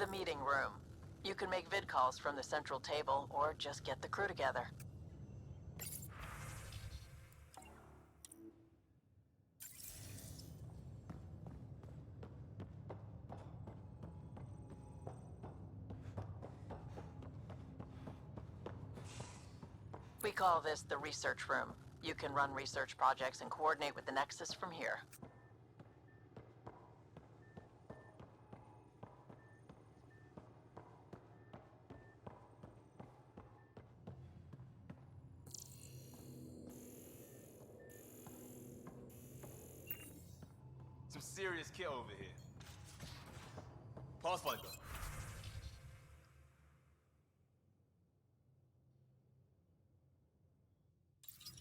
the meeting room. You can make vid calls from the central table, or just get the crew together. We call this the research room. You can run research projects and coordinate with the Nexus from here. Some serious kit over here. Pathfinder.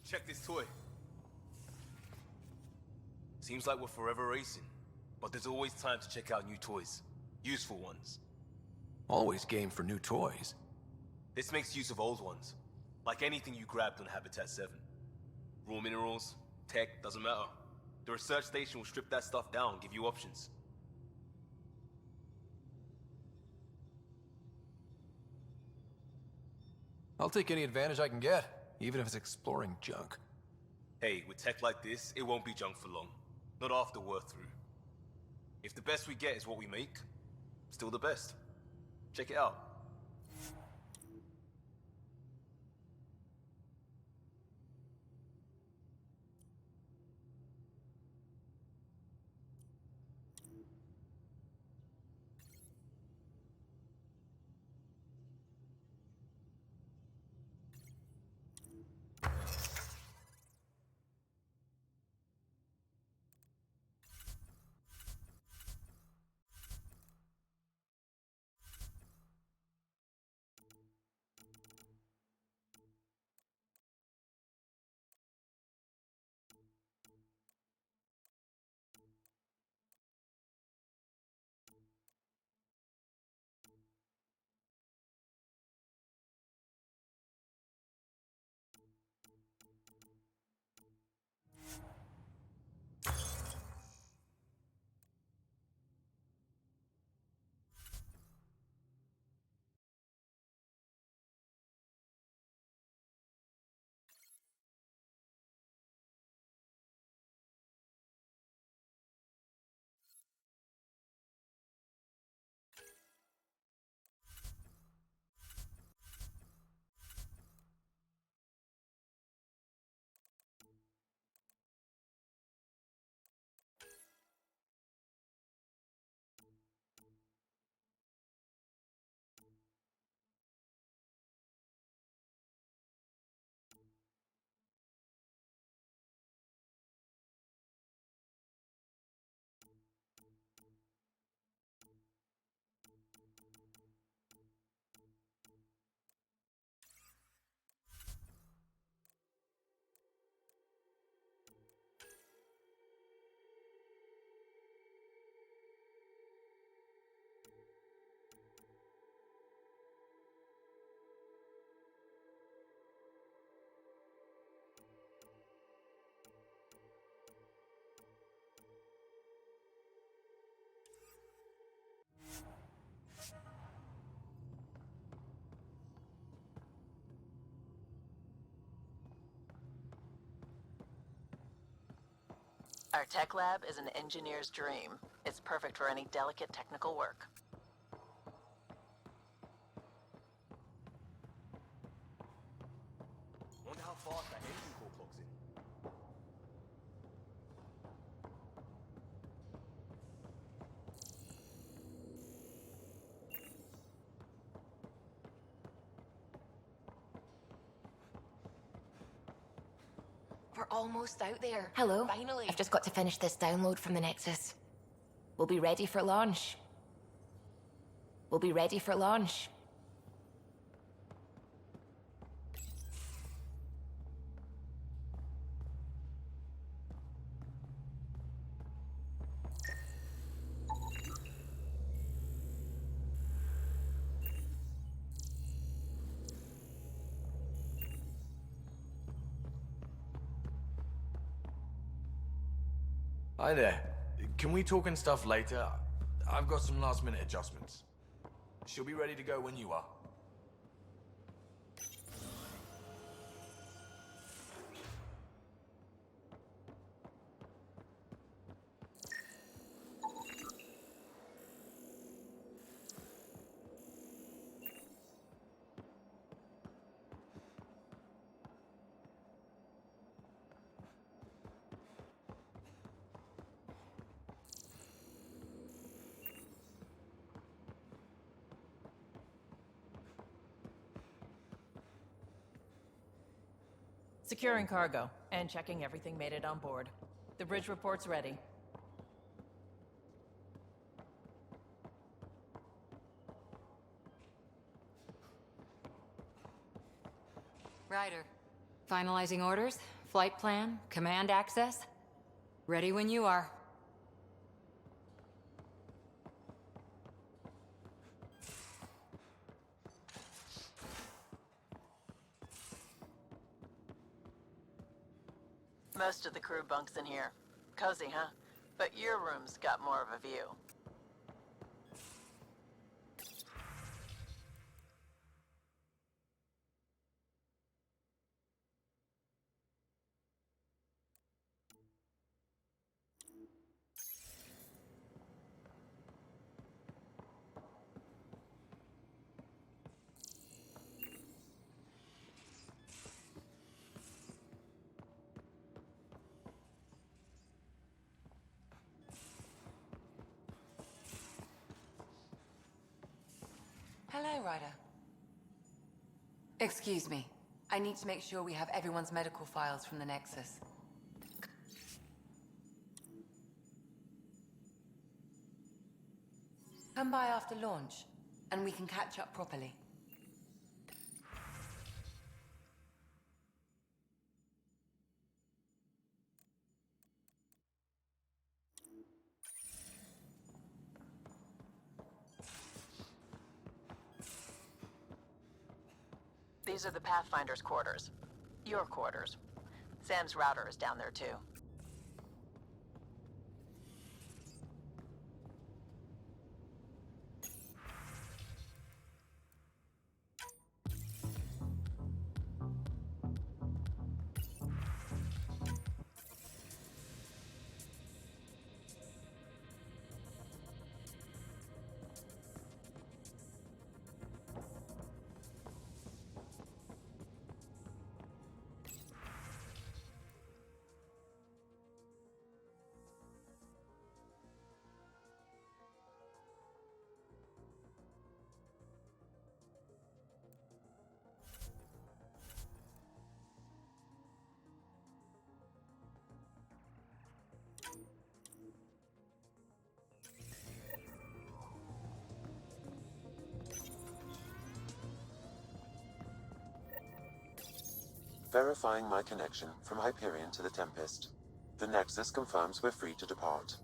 Check this toy. Seems like we're forever racing, but there's always time to check out new toys. Useful ones. Always game for new toys. This makes use of old ones. Like anything you grabbed on Habitat 7. Raw minerals, tech, doesn't matter. The research station will strip that stuff down, give you options. I'll take any advantage I can get, even if it's exploring junk. Hey, with tech like this, it won't be junk for long. Not after we're through. If the best we get is what we make, still the best. Check it out. Our tech lab is an engineer's dream. It's perfect for any delicate technical work. Wonder how fast that engine core clocks in. We're almost out there. Hello. Finally. I've just got to finish this download from the Nexus. We'll be ready for launch. We'll be ready for launch. Hi there. Can we talk and stuff later? I've got some last minute adjustments. She'll be ready to go when you are. Securing cargo and checking everything made it on board. The bridge report's ready. Ryder. Finalizing orders, flight plan, command access. Ready when you are. Most of the crew bunks in here. Cozy, huh? But your room's got more of a view. Hello, Ryder. Excuse me. I need to make sure we have everyone's medical files from the Nexus. Come by after launch, and we can catch up properly. These are the Pathfinder's quarters. Your quarters. Sam's router is down there too. Verifying my connection from Hyperion to the Tempest. The Nexus confirms we're free to depart.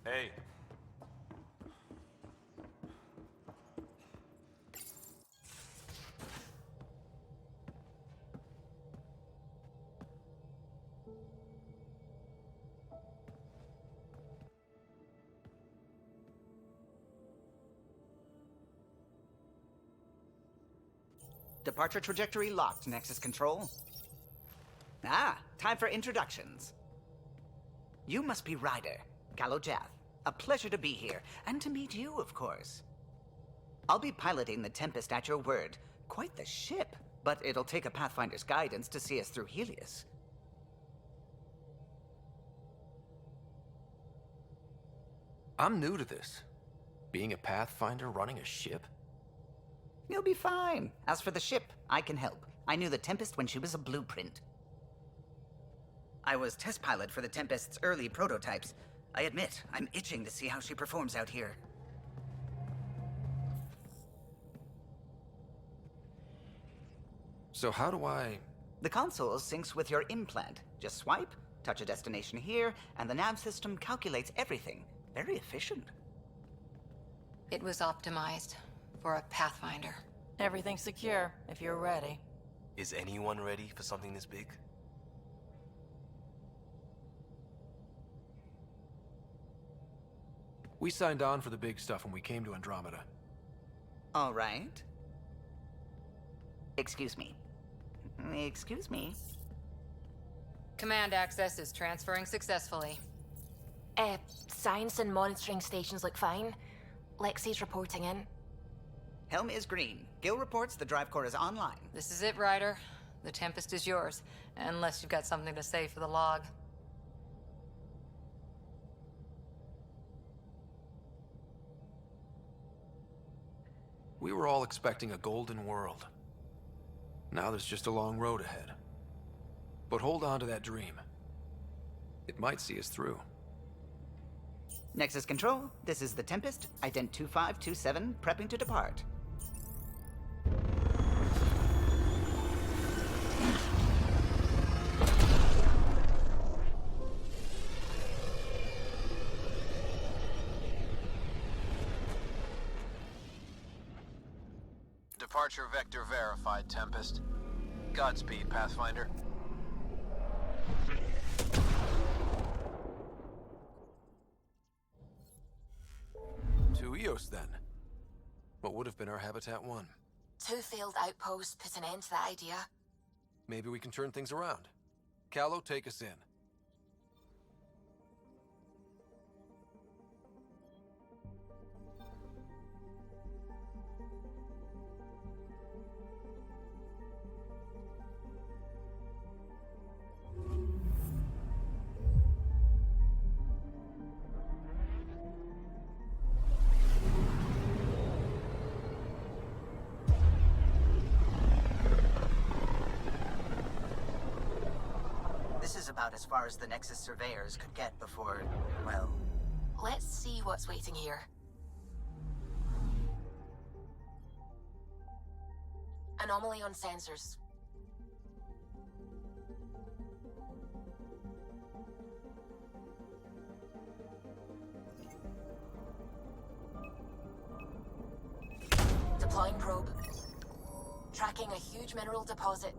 Hey. Departure trajectory locked, Nexus Control. Ah, time for introductions. You must be Ryder, Jath. A pleasure to be here, and to meet you, of course. I'll be piloting the Tempest at your word. Quite the ship, but it'll take a Pathfinder's guidance to see us through Helios. I'm new to this. Being a Pathfinder running a ship? You'll be fine. As for the ship, I can help. I knew the Tempest when she was a blueprint. I was test pilot for the Tempest's early prototypes. I admit, I'm itching to see how she performs out here. So how do I... The console syncs with your implant. Just swipe, touch a destination here, and the nav system calculates everything. Very efficient. It was optimized for a Pathfinder. Everything's secure, if you're ready. Is anyone ready for something this big? We signed on for the big stuff when we came to Andromeda. All right. Excuse me. Excuse me. Command access is transferring successfully. Science and monitoring stations look fine. Lexi's reporting in. Helm is green. Gil reports the drive core is online. This is it, Ryder. The Tempest is yours, unless you've got something to say for the log. We were all expecting a golden world. Now there's just a long road ahead. But hold on to that dream. It might see us through. Nexus Control, this is the Tempest, ident 2527, prepping to depart. Departure vector verified, Tempest. Godspeed, Pathfinder. To Eos, then. What would have been our Habitat 1. 2 failed outposts put an end to that idea. Maybe we can turn things around. Callow, take us in. This is about as far as the Nexus surveyors could get before, well... Let's see what's waiting here. Anomaly on sensors. Deploying probe. Tracking a huge mineral deposit.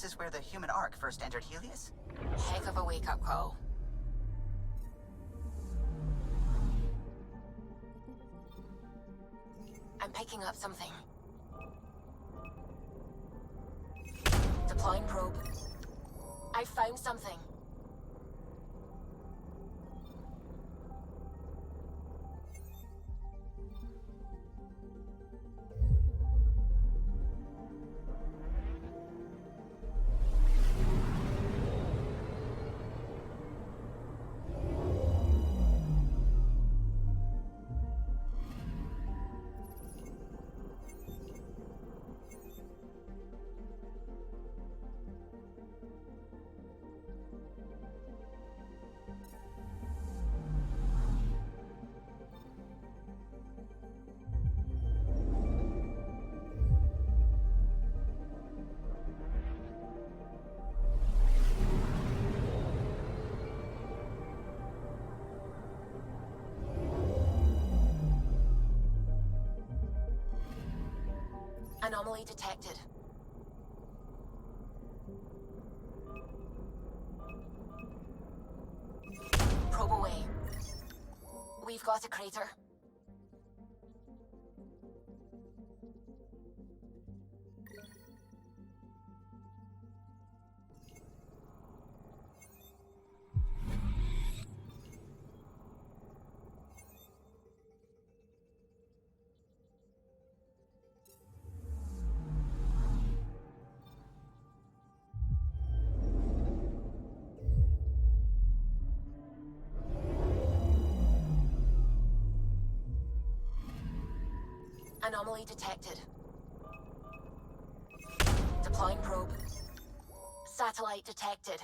this is where the human ark first entered Helios? Heck of a wake-up call. I'm picking up something. Deploying probe. I found something. Anomaly detected. Probe away. We've got a crater. Anomaly detected. Deploying probe. Satellite detected.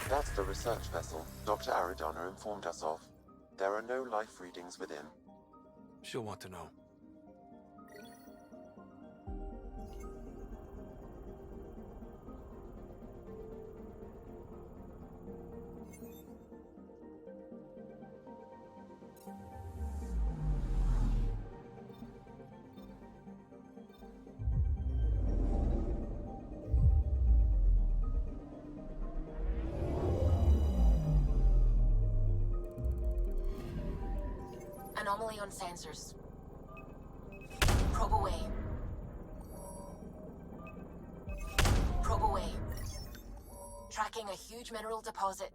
That's the research vessel Dr. Aridana informed us of. There are no life readings within. She'll want to know. Anomaly on sensors. Probe away. Probe away. Tracking a huge mineral deposit.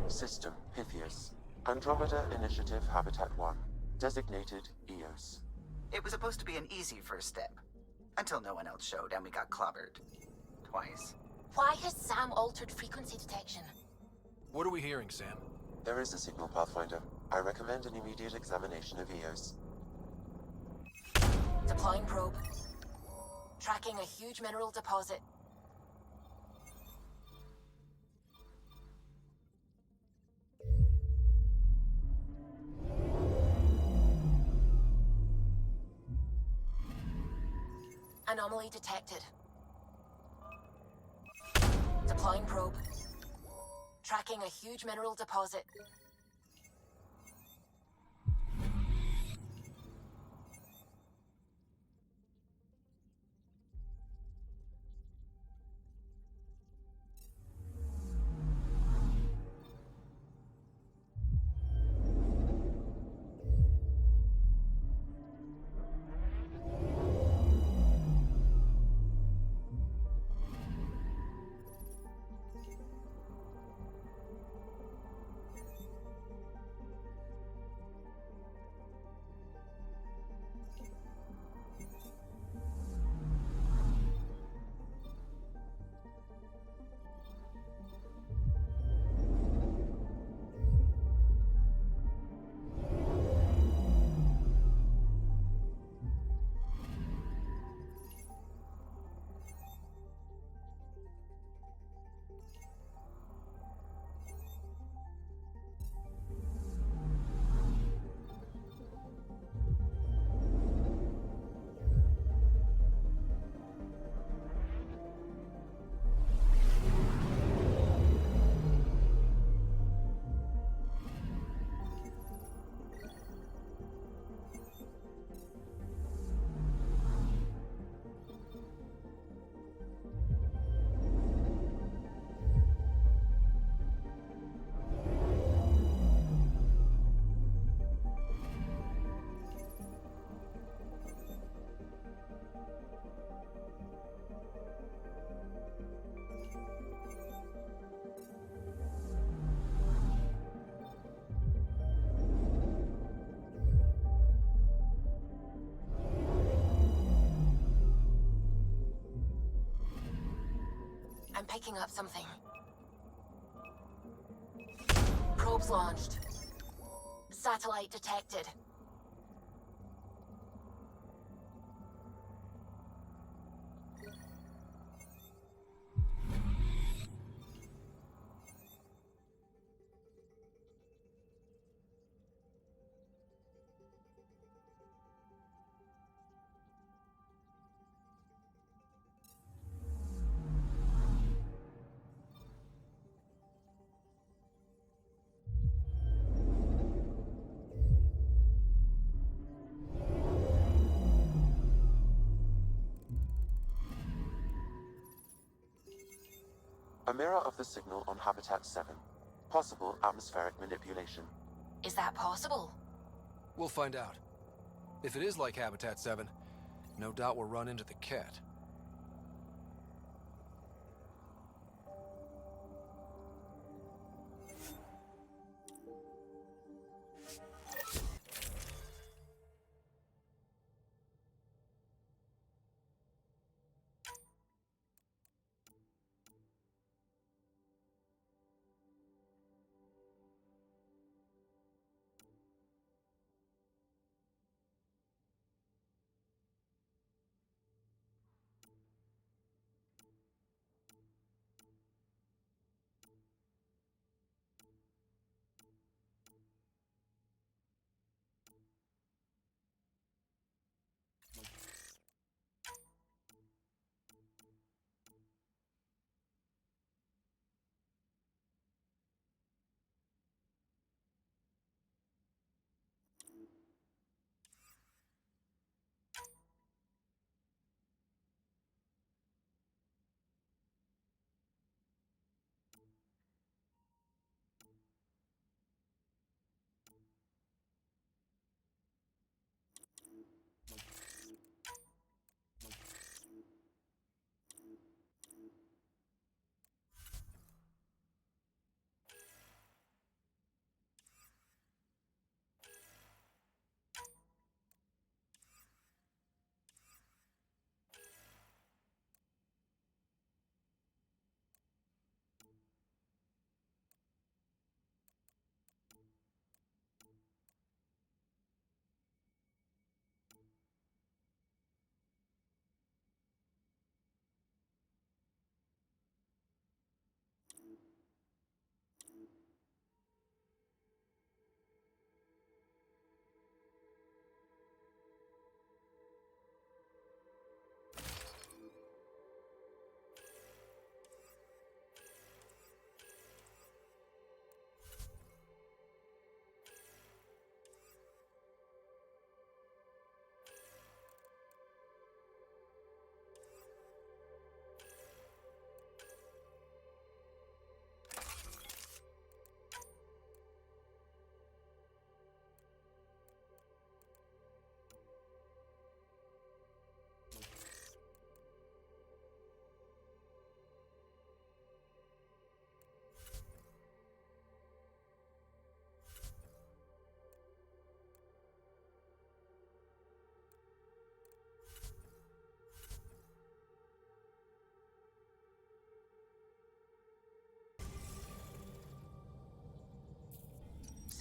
System Pythias. Andromeda Initiative Habitat 1. Designated EOS. It was supposed to be an easy first step. Until no one else showed and we got clobbered. Twice. Why has Sam altered frequency detection? What are we hearing, Sam? There is a signal, Pathfinder. I recommend an immediate examination of EOS. Deploying probe. Tracking a huge mineral deposit. Anomaly detected. Deploying probe. Tracking a huge mineral deposit. I'm picking up something. Probes launched. Satellite detected. A mirror of the signal on Habitat 7. Possible atmospheric manipulation. Is that possible? We'll find out. If it is like Habitat 7, no doubt we'll run into the Kett.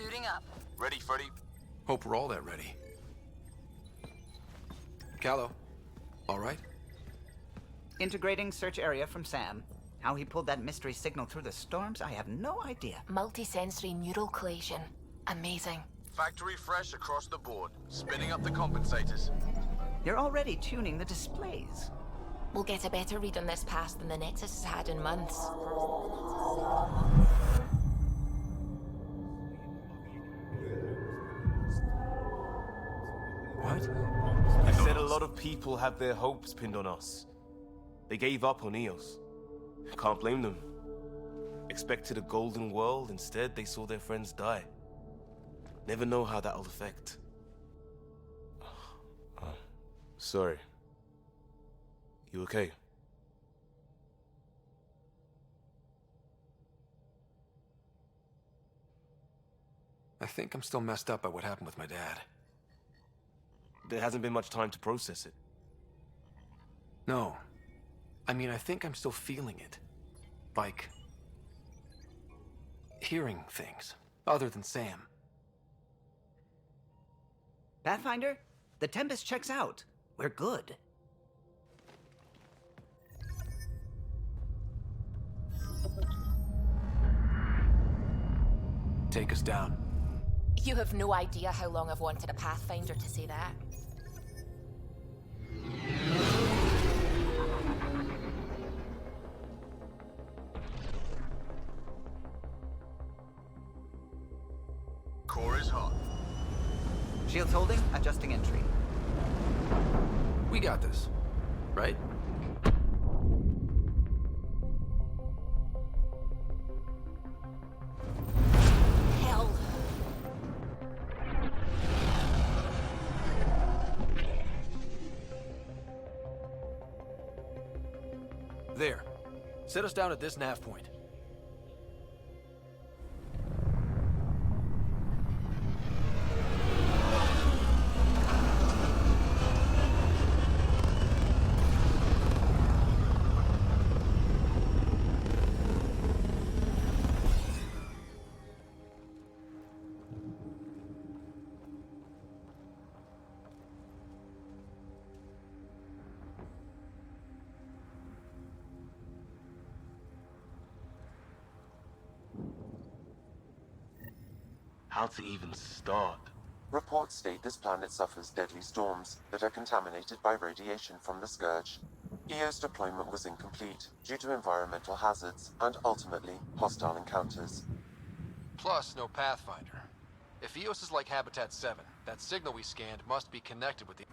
Suiting up. Ready, Freddy? Hope we're all that ready. Callow, all right? Integrating search area from Sam. How he pulled that mystery signal through the storms, I have no idea. Multisensory neural collation. Amazing. Factory fresh across the board. Spinning up the compensators. You're already tuning the displays. We'll get a better read on this pass than the Nexus has had in months. What? I said a lot of people have their hopes pinned on us. They gave up on Eos. Can't blame them. Expected a golden world, instead they saw their friends die. Never know how that'll affect. Sorry. You okay? I think I'm still messed up by what happened with my dad. There hasn't been much time to process it. No. I mean, I think I'm still feeling it. Like... hearing things, other than Sam. Pathfinder, the Tempest checks out. We're good. Take us down. You have no idea how long I've wanted a Pathfinder to say that. Core is hot. Shields holding, adjusting entry. We got this, right? Hell. There. Set us down at this nav point. How to even start? Reports state this planet suffers deadly storms that are contaminated by radiation from the Scourge. EO's deployment was incomplete due to environmental hazards and ultimately hostile encounters. Plus, no Pathfinder. If EOS is like Habitat 7, that signal we scanned must be connected with the...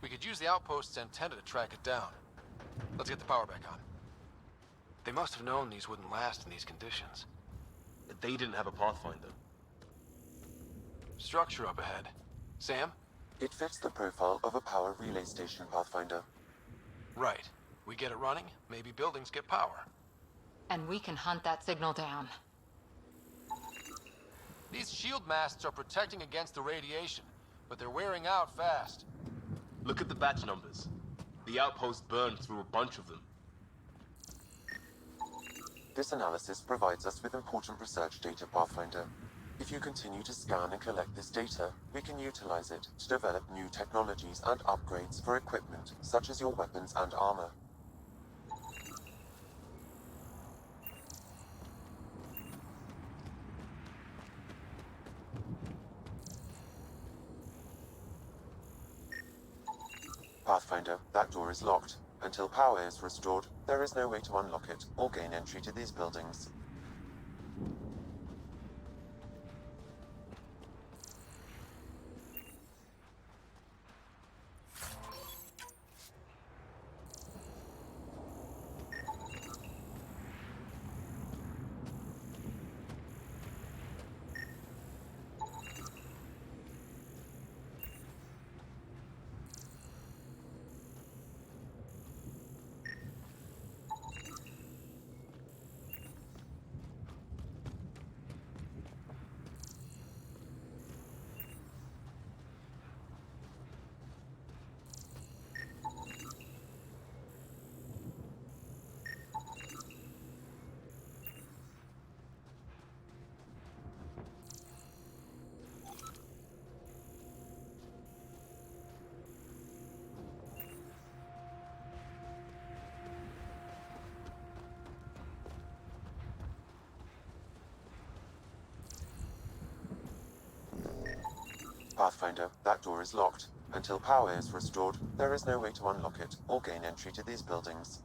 We could use the outpost's antenna to track it down. Let's get the power back on. They must have known these wouldn't last in these conditions. They didn't have a Pathfinder. Structure up ahead. Sam? It fits the profile of a power relay station, Pathfinder. Right. We get it running, maybe buildings get power. And we can hunt that signal down. These shield masts are protecting against the radiation, but they're wearing out fast. Look at the batch numbers. The outpost burned through a bunch of them. This analysis provides us with important research data, Pathfinder. If you continue to scan and collect this data, we can utilize it to develop new technologies and upgrades for equipment, such as your weapons and armor. Pathfinder, that door is locked. Until power is restored, there is no way to unlock it or gain entry to these buildings. Pathfinder, that door is locked. Until power is restored, there is no way to unlock it or gain entry to these buildings.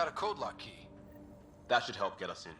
got a code lock key. That should help get us in.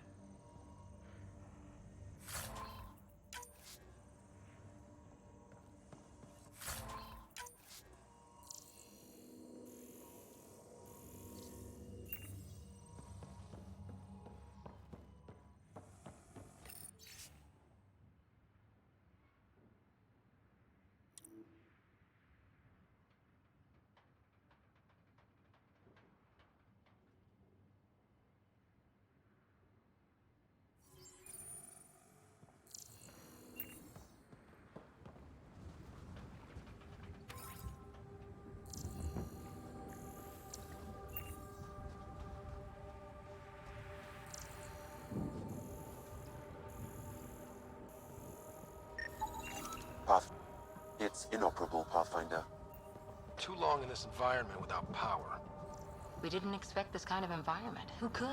Path. It's inoperable, Pathfinder. Too long in this environment without power. We didn't expect this kind of environment. Who could?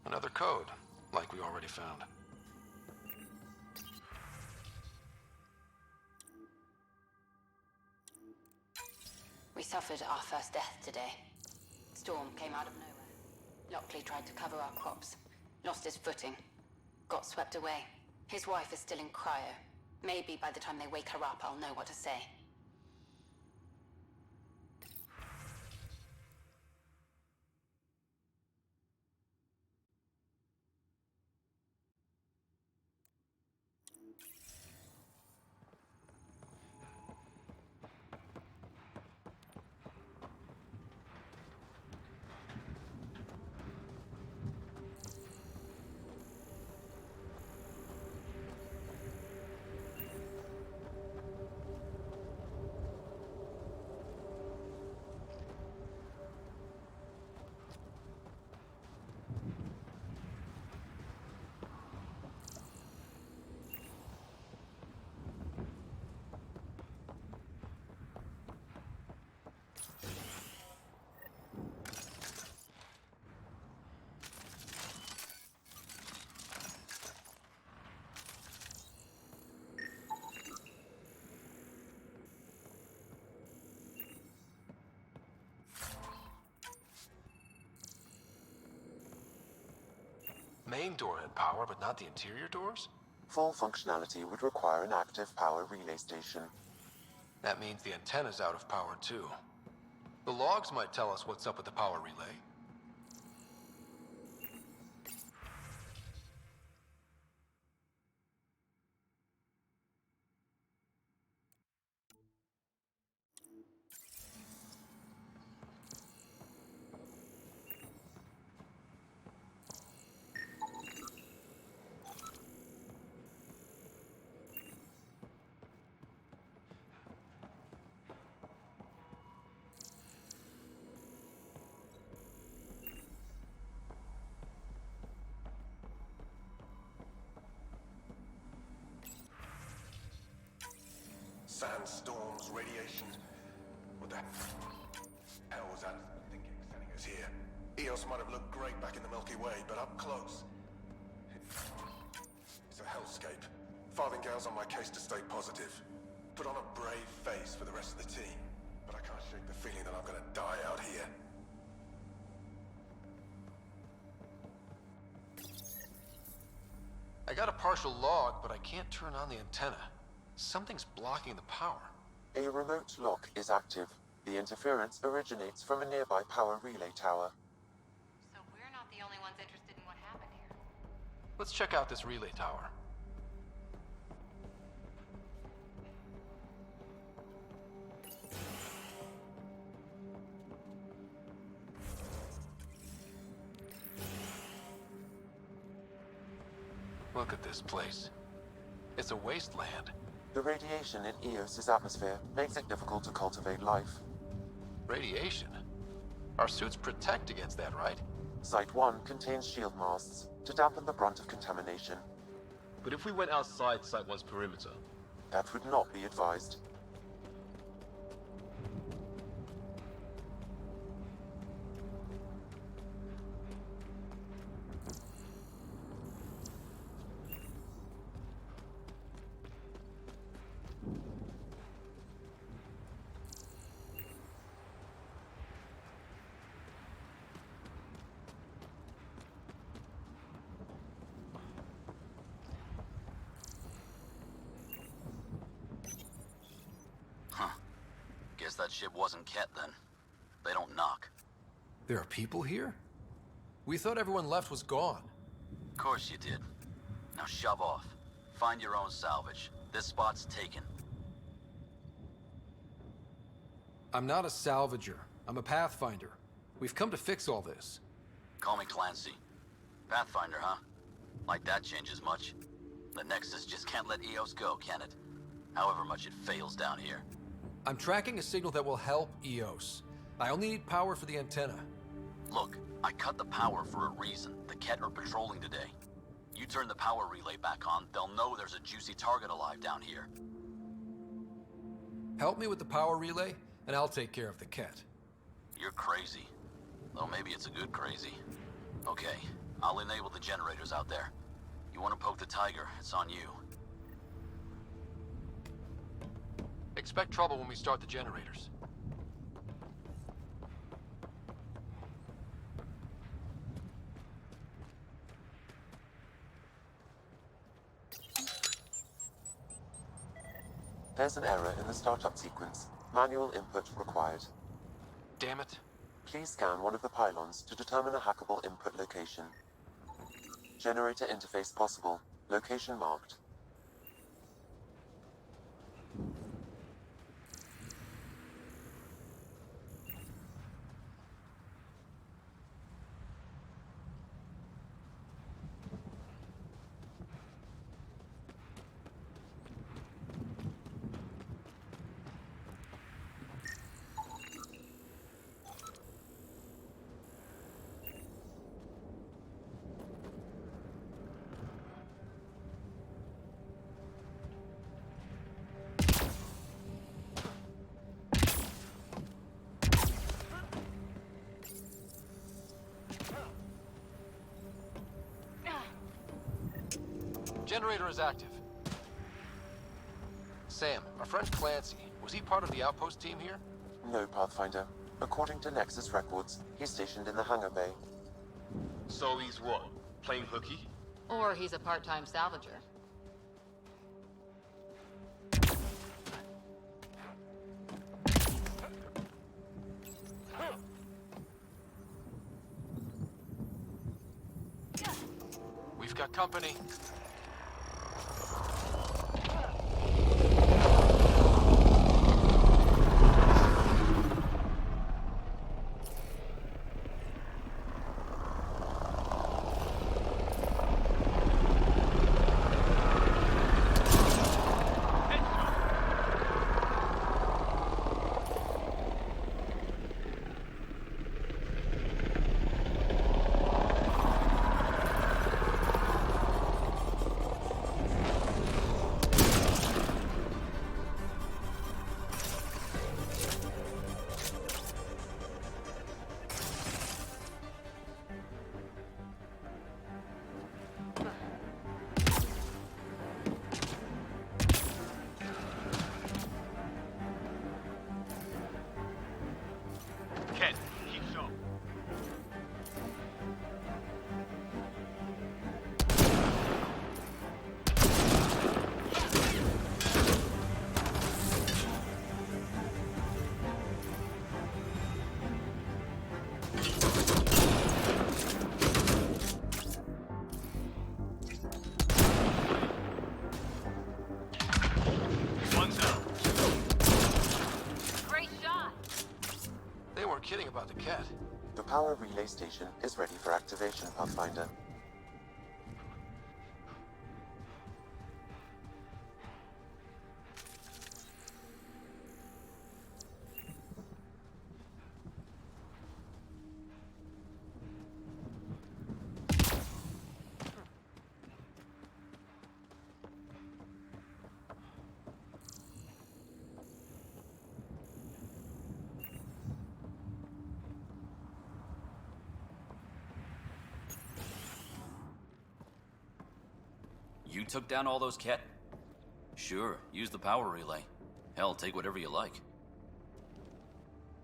Another code, like we already found. We suffered our first death today. Storm came out of nowhere. Lockley tried to cover our crops. Lost his footing. Got swept away. His wife is still in cryo. Maybe by the time they wake her up, I'll know what to say. Main door had power, but not the interior doors? Full functionality would require an active power relay station. That means the antenna's out of power too. The logs might tell us what's up with the power relay. Sandstorms, radiation. What the hell was that thinking sending us here? Eos might have looked great back in the Milky Way, but up close, it's a hellscape. Farthingale's on my case to stay positive. Put on a brave face for the rest of the team, but I can't shake the feeling that I'm gonna die out here. I got a partial log, but I can't turn on the antenna. Something's blocking the power. A remote lock is active. The interference originates from a nearby power relay tower. So we're not the only ones interested in what happened here. Let's check out this relay tower. Look at this place. It's a wasteland. The radiation in Eos's atmosphere makes it difficult to cultivate life. Radiation? Our suits protect against that, right? Site 1 contains shield masts to dampen the brunt of contamination. But if we went outside Site 1's perimeter, That would not be advised. Guess that ship wasn't Kett then. They don't knock. There are people here? We thought everyone left was gone. Of course you did. Now shove off. Find your own salvage. This spot's taken. I'm not a salvager. I'm a pathfinder. We've come to fix all this. Call me Clancy. Pathfinder, huh? Like that changes much. The Nexus just can't let EOS go, can it? However much it fails down here. I'm tracking a signal that will help EOS. I only need power for the antenna. Look, I cut the power for a reason. The Kett are patrolling today. You turn the power relay back on, they'll know there's a juicy target alive down here. Help me with the power relay, and I'll take care of the Kett. You're crazy. Though maybe it's a good crazy. Okay, I'll enable the generators out there. You want to poke the tiger, it's on you. Expect trouble when we start the generators. There's an error in the startup sequence. Manual input required. Damn it. Please scan one of the pylons to determine a hackable input location. Generator interface possible. Location marked. Generator is active. Sam, our friend Clancy, was he part of the outpost team here? No, Pathfinder. According to Nexus records, he's stationed in the hangar bay. So he's what? Playing hooky? Or he's a part-time salvager. We've got company. Kett, keep sharp. One's out. Great shot! They weren't kidding about the Kett. The power relay station is ready for activation, Pathfinder. You took down all those Kett? Sure, use the power relay. Hell, take whatever you like.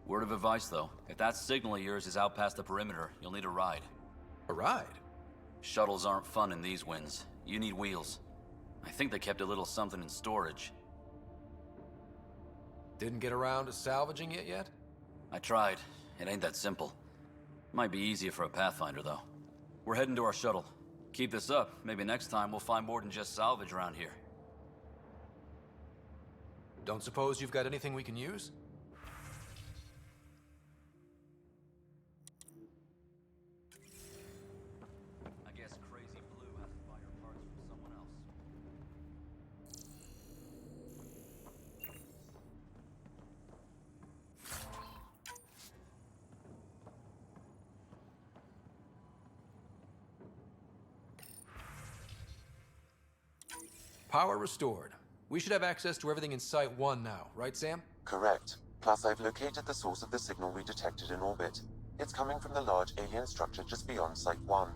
Word of advice, though. If that signal of yours is out past the perimeter, you'll need a ride. A ride? Shuttles aren't fun in these winds. You need wheels. I think they kept a little something in storage. Didn't get around to salvaging it yet? I tried. It ain't that simple. Might be easier for a Pathfinder, though. We're heading to our shuttle. Keep this up. Maybe next time we'll find more than just salvage around here. Don't suppose you've got anything we can use? I guess Crazy Blue has to buy your parts from someone else. Power restored. We should have access to everything in Site 1 now, right, Sam? Correct. Plus, I've located the source of the signal we detected in orbit. It's coming from the large alien structure just beyond Site 1.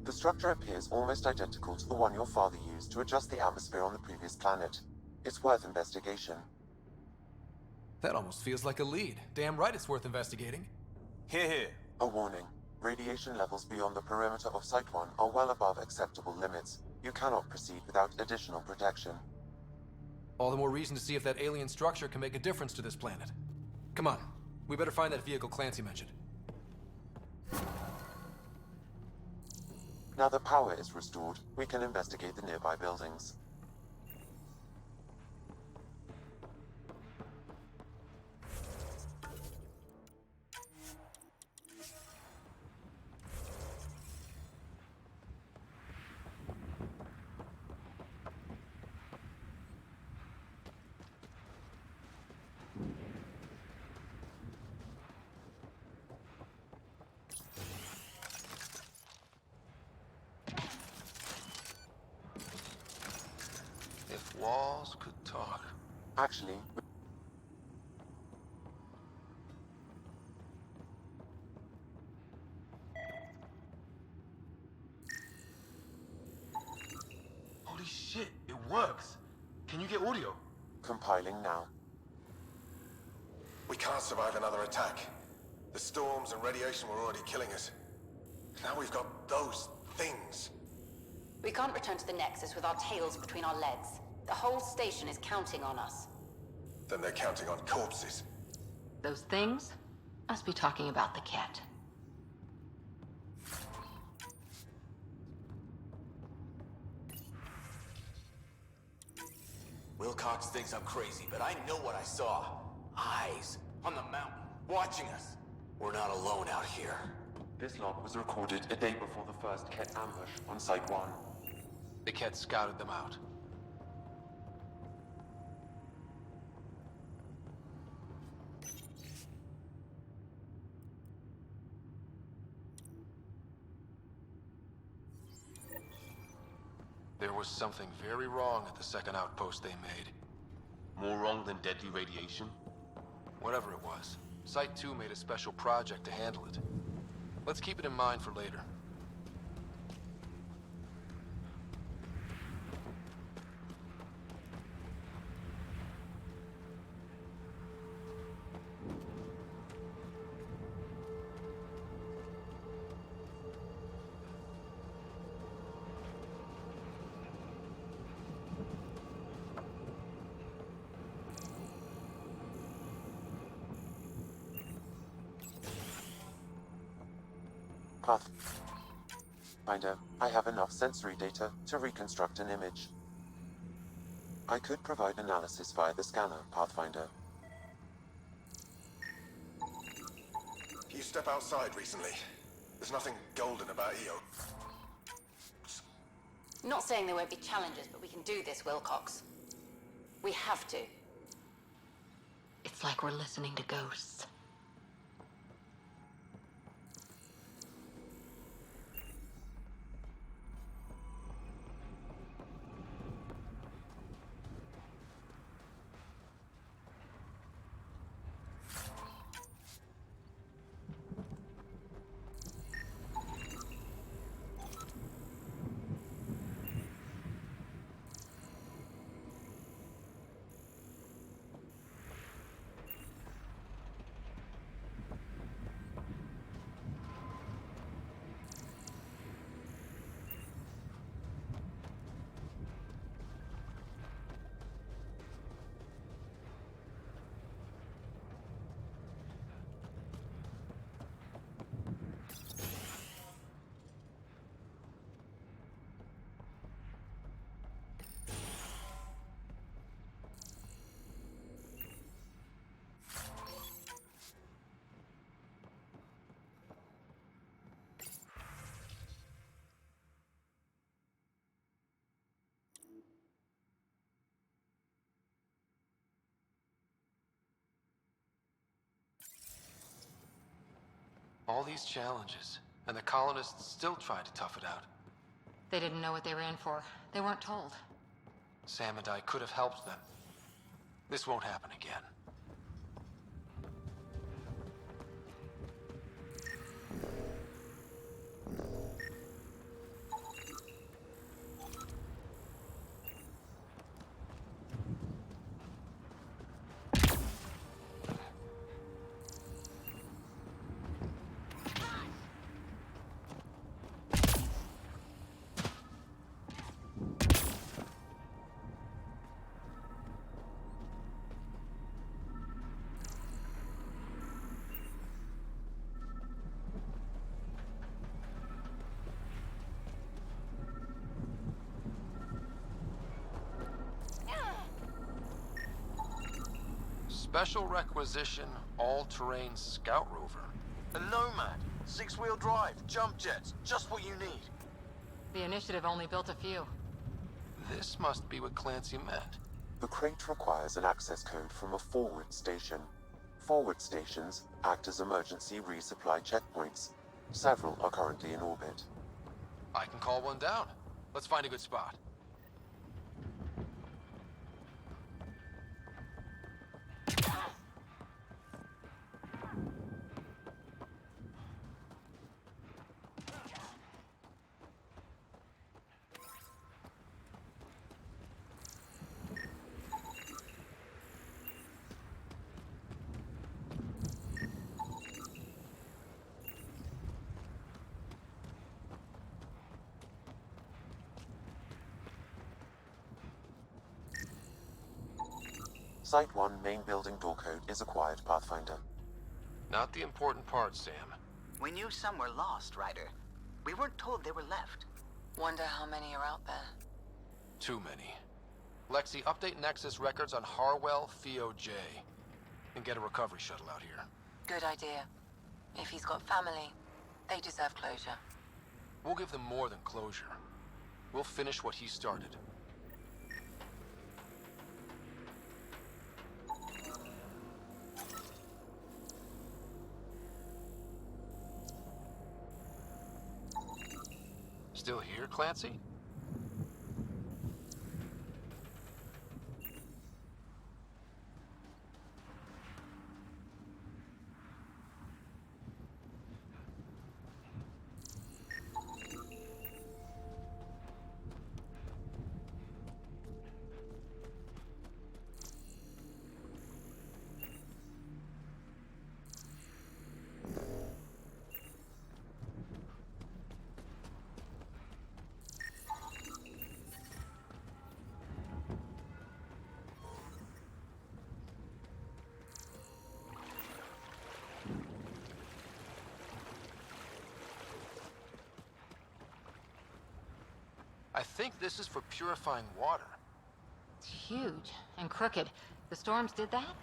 The structure appears almost identical to the one your father used to adjust the atmosphere on the previous planet. It's worth investigation. That almost feels like a lead. Damn right it's worth investigating. Here, here. A warning. Radiation levels beyond the perimeter of Site 1 are well above acceptable limits. You cannot proceed without additional protection. All the more reason to see if that alien structure can make a difference to this planet. Come on, we better find that vehicle Clancy mentioned. Now that power is restored, we can investigate the nearby buildings. If walls could talk. Actually, Holy shit, it works. Can you get audio? compiling now. We can't survive another attack. The storms and radiation were already killing us. Now we've got those things. We can't return to the Nexus with our tails between our legs. The whole station is counting on us. Then they're counting on corpses. Those things must be talking about the Kett. Wilcox thinks I'm crazy, but I know what I saw. Eyes on the mountain, watching us. We're not alone out here. This log was recorded a day before the first Kett ambush on Site 1. The Kett scouted them out. There was something very wrong at the second outpost they made. More wrong than deadly radiation? Whatever it was, Site 2 made a special project to handle it. Let's keep it in mind for later. Pathfinder, I have enough sensory data to reconstruct an image. I could provide analysis via the scanner, Pathfinder. You step outside recently. There's nothing golden about EO. Not saying there won't be challenges, but we can do this, Wilcox. We have to. It's like we're listening to ghosts. All these challenges, and the colonists still trying to tough it out. They didn't know what they were in for. They weren't told. Sam and I could have helped them. This won't happen again. Special requisition, all-terrain scout rover. A Nomad, 6-wheel drive, jump jets, just what you need. The initiative only built a few. This must be what Clancy meant. The crate requires an access code from a forward station. Forward stations act as emergency resupply checkpoints. Several are currently in orbit. I can call one down. Let's find a good spot. Site 1 main building door code is acquired, Pathfinder. Not the important part, Sam. We knew some were lost, Ryder. We weren't told they were left. Wonder how many are out there. Too many. Lexi, update Nexus records on Harwell, Theo-J. And get a recovery shuttle out here. Good idea. If he's got family, they deserve closure. We'll give them more than closure. We'll finish what he started. Still here, Clancy? I think this is for purifying water. It's huge and crooked. The storms did that?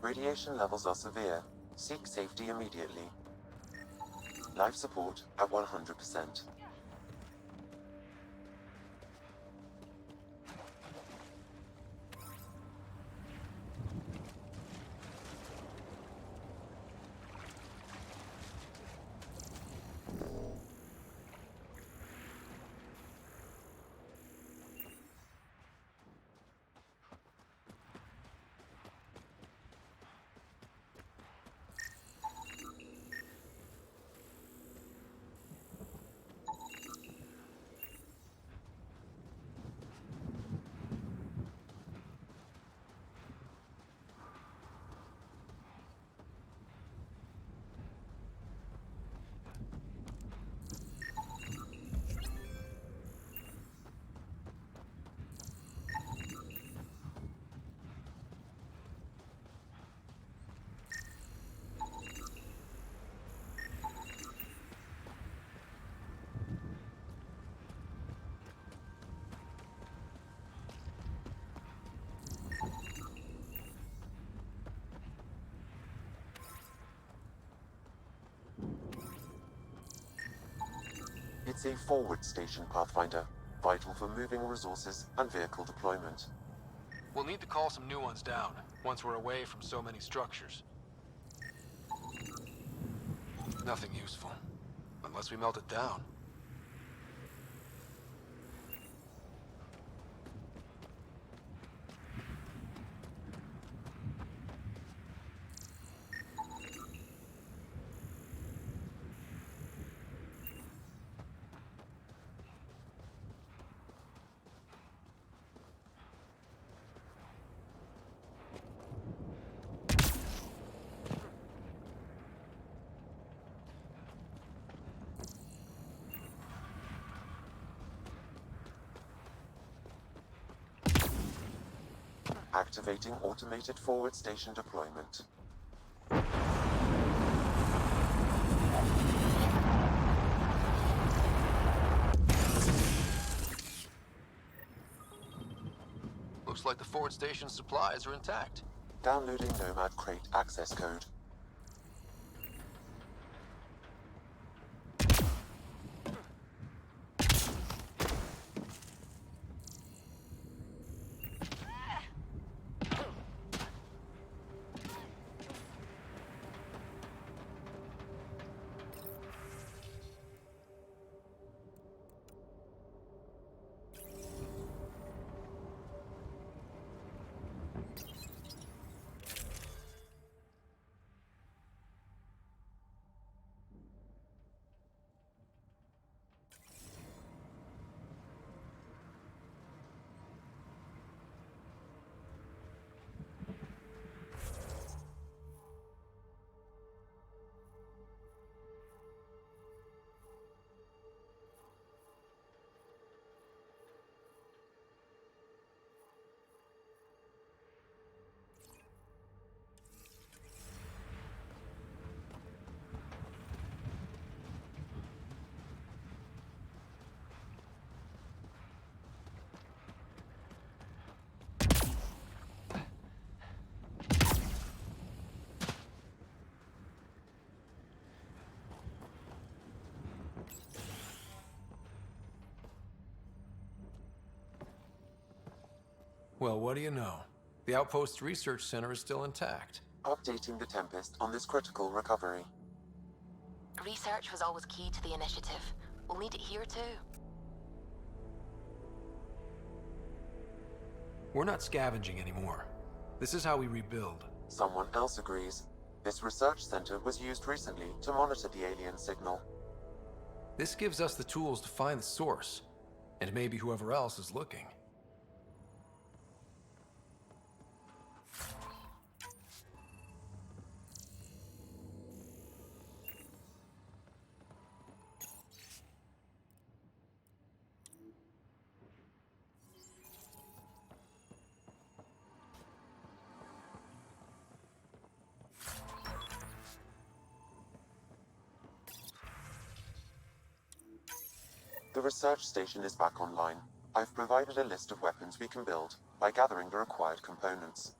Radiation levels are severe. Seek safety immediately. Life support at 100%. is a forward station pathfinder, vital for moving resources and vehicle deployment. We'll need to call some new ones down, once we're away from so many structures. Nothing useful, unless we melt it down. Activating automated forward station deployment. Looks like the forward station's supplies are intact. Downloading Nomad crate access code. Well, what do you know? The Outpost's research center is still intact. Updating the Tempest on this critical recovery. Research was always key to the initiative. We'll need it here too. We're not scavenging anymore. This is how we rebuild. Someone else agrees. This research center was used recently to monitor the alien signal. This gives us the tools to find the source, and maybe whoever else is looking. The research station is back online. I've provided a list of weapons we can build by gathering the required components.